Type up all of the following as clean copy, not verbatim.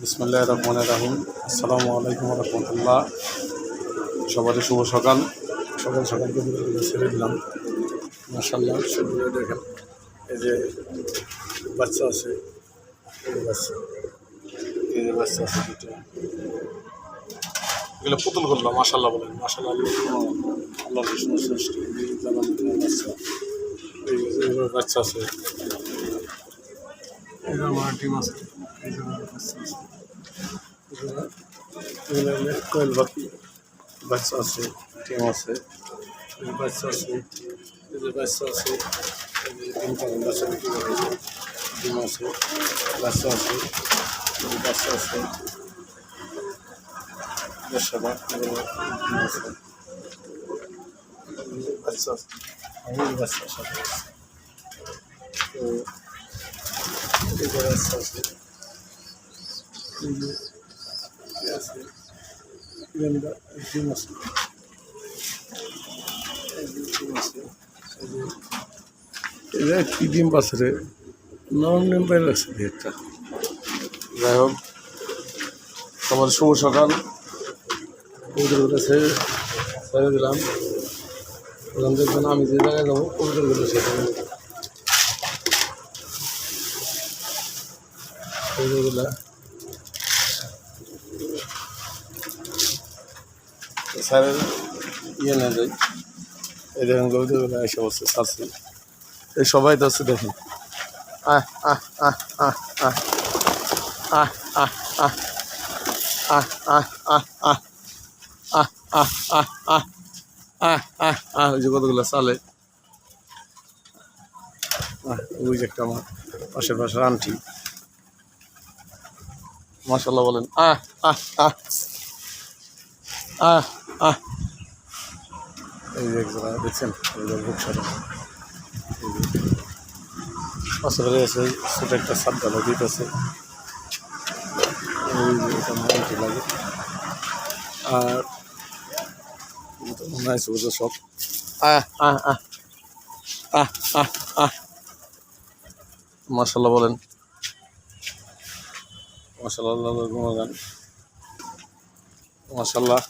বিসমিল্লাহির রহমানির রহিম। আসসালামু আলাইকুম রহমতুল্লাহ। সবারই শুভ সকাল। সকাল সকাল ছেড়ে দিলাম। মাশাআল্লাহ, সবগুলো দেখেন। এই যে বাচ্চা আছে, এই যে বাচ্চা আছে দুটো। এগুলো পুতুল করলাম। মাশাআল্লাহ বলেন, মাশাআল্লাহ। আল্লাহ সৃষ্টি বাচ্চা, এইভাবে বাচ্চা আছে। এই যে আমার টিম আছে, এই যে বাচ্চা আছে। কোয়েল পাখি বাচ্চা আছে, টিম আছে, বাচ্চা আছে, এই যে বাচ্চা আছে, ডিম পালন বাচ্চা বিক্রি করা হয়েছে, ডিম আছে, বাচ্চা আছে, বাচ্চা আছে, সাদা ডিম আছে, বাচ্চা আছে, বাচ্চা সাথে আছে, তো এই যে বাচ্চা আছে, আছে ডিম আছে, কি ডিম পাচ্ছে রে, নরম ডিম পাই লাগছে একটা। যাই হোক, সবার শুভ সকাল। কবুতরগুলো ছেড়ে দিলাম। ওখান দেখবেন আমি যে জায়গায় যাবো কবুতরগুলো সেখানে কবুতরগুলা স্যারের ইয়ে না যাই। এই দেখেন কবুতরগুলো এসে বসছে ছাড়ছি। এই সবাই তো আছে দেখেন। আহ আহ আহ আহ আহ আহ আহ আহ আহ আহ আহ আহ আহ আহ আহ আহ আহ আহ আহ ওই যে কতগুলো চালে। ওই যে একটা আমার পাশের আন্টি। মাশাআল্লাহ বলেন। আহ আহ আহ আহ আহ এই যে একজোড়া দেখছেন, বুক সারা পাশে আছে। ছোট একটা সাবধানে দিতেছে, এটা আন্টি লাগে। আর মনে আছে বুঝো সব। আহ আহ আহ আহ আহ আহ মাশাআল্লাহ বলেন। মাশাআল্লাহ গুণগান। মাশাআল্লাহ।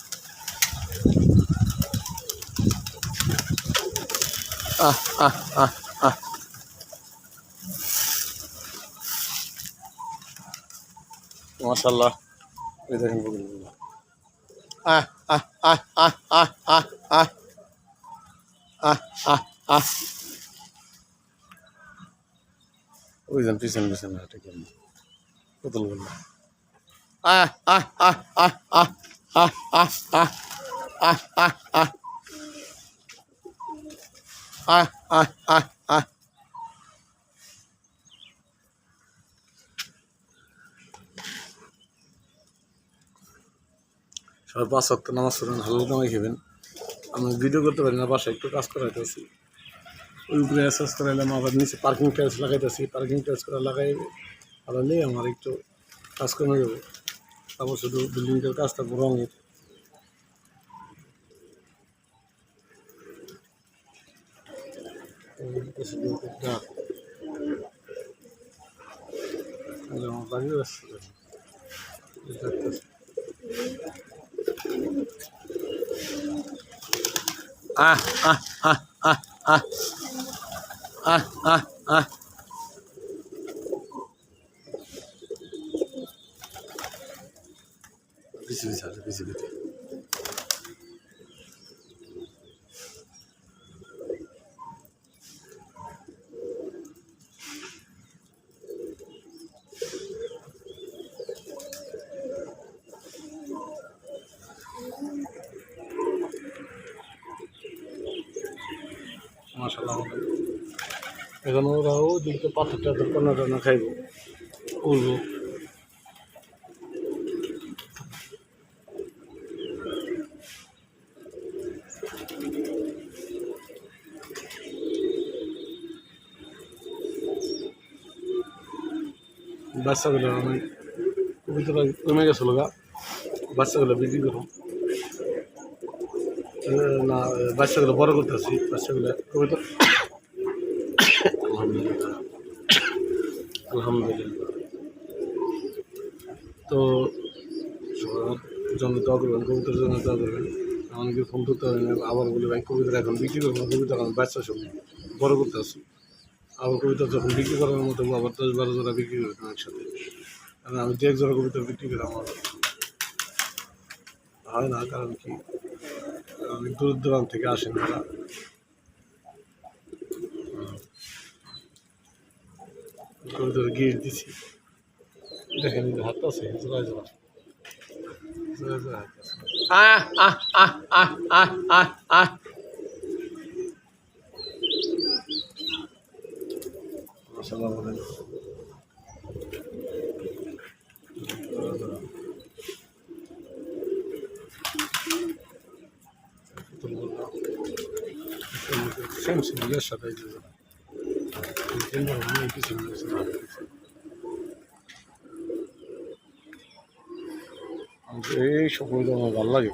আহ আহ আহ আহ মাশাআল্লাহ। এই দেখেন বগুলো। আহ আহ আহ আহ আহ আহ আহ আহ আহ আহ ওই যান পিছনে পিছনে হাঁটে কেন পুতুল বলল। আহ আহ আহ আহ আহ আহ আহ আহ আহ আহ আহ আহ আহ আহ আহ সবাই 5 ওয়াক্ত নামাজ পড়েন, হালাল কামাই খাবেন। আমি ভিডিও করতে পারি না, বাসায় একটু কাজ করাইতেছি। ওই উপরে অ্যাসাস করাইলাম, আবার নিচে পার্কিং টাইলস লাগাইতেছি। পার্কিং টাইলস করে লাগাই আলালে আমার একটু কাজ কমে যাবে। তারপর শুধু বিল্ডিংটার কাজ থাকবো রঙের। আমার বাড়িও আসছে। আহ আহ আহ আহ আহ আহ আহ আহ পিছিয়ে পিছিয়ে আছে, পিছিয়ে পিছিয়ে। মাশাআল্লাহ। এখন ওরাও দিকে পাথর টাথর কন্যা টন্যা খাইব, উড়বো। বাচ্চাগুলো আমি কবিতা কমে গেছিল গা, বাচ্চাগুলো বিক্রি করো না, বাচ্চাগুলো বড় করতেছি। বাচ্চাগুলো কবিতা আলহামদুলিল্লাহ আলহামদুলিল্লাহ। তো সবার জন্য দোয়া করবেন, কবিতার জন্য দোয়া করবেন। আমাকে ফোন করতে হবে না, আবার বলি ভাই কবিতা এখন বিক্রি করবো না, কবিতা এখন বাচ্চা সব বড় করতে আসি, আবার কবিতা যখন বিক্রি করার মতো আবার 10-12 জোড়া বিক্রি করতাম একসাথে। কারণ আমি যে এক জোড়া কবিতা বিক্রি করি আমার হয় না, কারণ কি অনেক দূর দূরান্ত থেকে আসেন তারা। কবিতার গিয়ে দিছি, দেখেন হাত আছে জোড়া জোড়া জোড়া জোড়া হাত আছে। মাশাআল্লাহ বলেন সেম সেম ইয়ার সাথে এই সব কবিতা আমার ভালো লাগে,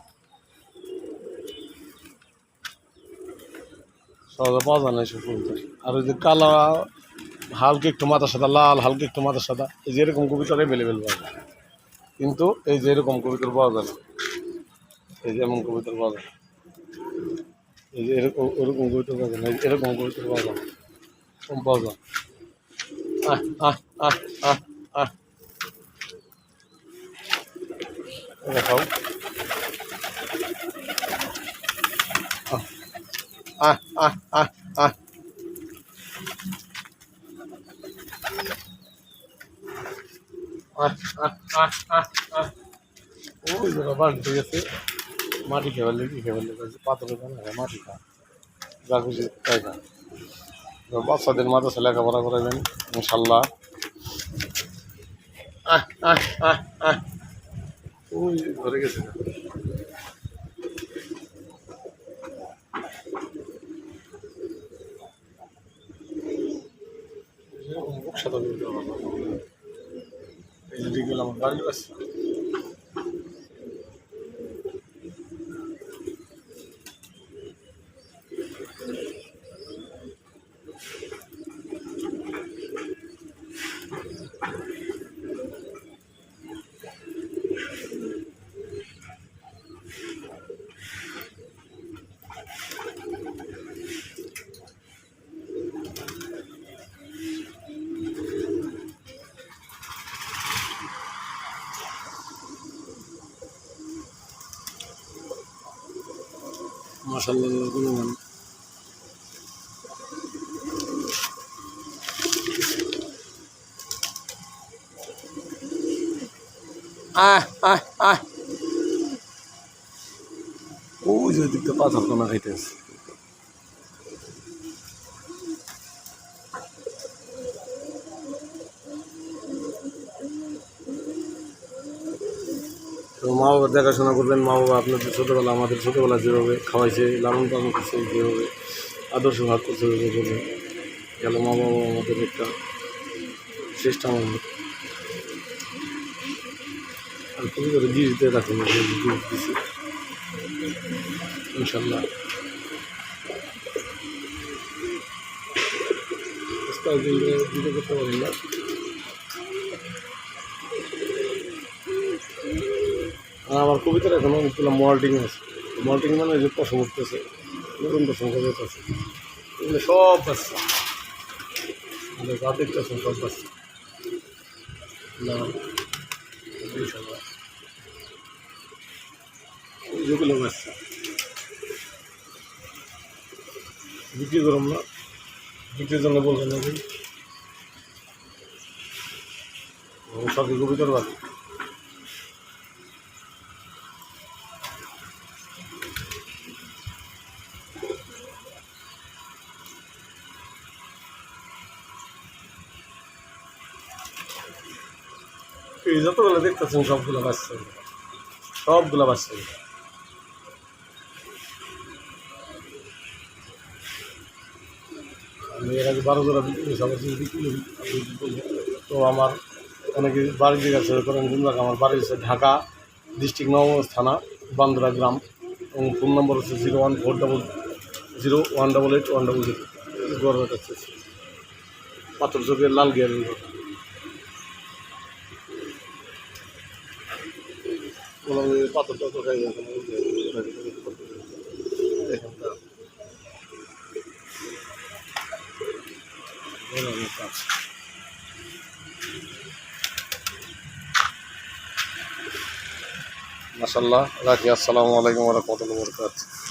সহজে পাওয়া যায় না এইসব কবিতা। আর ওই যে কালা হালকা একটু মাথার সাদা, লাল হালকা একটু মাথার সাদা, এই যে এরকম কবিতার অ্যাভেলেবেল পাওয়া যায়, কিন্তু এই যে এরকম কবিতার পাওয়া যায় না, এই যে এমন কবিতার পাওয়া যায়, এই যে এরকম ওরকম কবিতার পাওয়া যায় না, এরকম কবিতার পাওয়া যায়, কম পাওয়া যায়। আহ আহ আহ আহ আহ দেখাও। আহ আহ আহ আহ ওই যারা বাড়িতে গেছে মাটি খেয়ে কি খেয়ে পাথরের মাটি খা, যা খুশি তাই খা। বাচ্চাদের মাদ্রাসা লেখাপড়া করাবেন ইনশাল্লাহ। ওই ঘরে গেছে না সাদা গেলাম বাড়ির কাছে। মাশাআল্লাহ গুণগান। ওই যে দিকটা পাথর কোনা খাইতেছে। তো মা বাবার দেখাশোনা করবেন, মা বাবা আপনাদের ছোটোবেলা আমাদের ছোটোবেলা যেভাবে খাওয়াইছে, লালন পালন করছে, যেভাবে আদর্শ ভাগ করছে ওইভাবে গেল মা বাবা আমাদের একটা চেষ্টা আমাদের। আর তুমি করে বীজ দিয়ে রাখুন, বীজ দিছি ইনশাল্লাহ। ভিডিও করতে পারি না, আর আমার কবিতার এখন অনেকগুলো মল্টিং আছে। মল্টিং মানে যে পশম উঠতেছে, নতুন পশম আছে, এগুলো সব বাচ্চা আমাদের গা দেখতেছেন, সব বাচ্চা না ইনশাল্লাহ। যেগুলো বাচ্চা বিক্রি করুন না, বিক্রির জন্য বলবেন নাকি সবই কবিতার বাকি। এই যতগুলো দেখতেছেন সবগুলো বাচ্চা, সবগুলো বাচ্চা। আমি এর আগে 12 জোড়া বিক্রি করেছি, আমার বিক্রি তো আমার অনেকে বাড়ির দিকে আছে করেন গুমরাক। আমার বাড়ি হচ্ছে ঢাকা ডিস্ট্রিক্ট নবগঞ্জ থানা বান্দরা গ্রাম, এবং ফোন নম্বর হচ্ছে 01400181800। গড়ের কাছে পাথর চোখের লাল গিয়ারের। কোনো পাথর টাথর খাই দেখেন এখানটা মাশাআল্লাহ রাখি। আসসালামু আলাইকুম ওয়া রাহমাতুল্লাহি ওয়া বারাকাতুহু।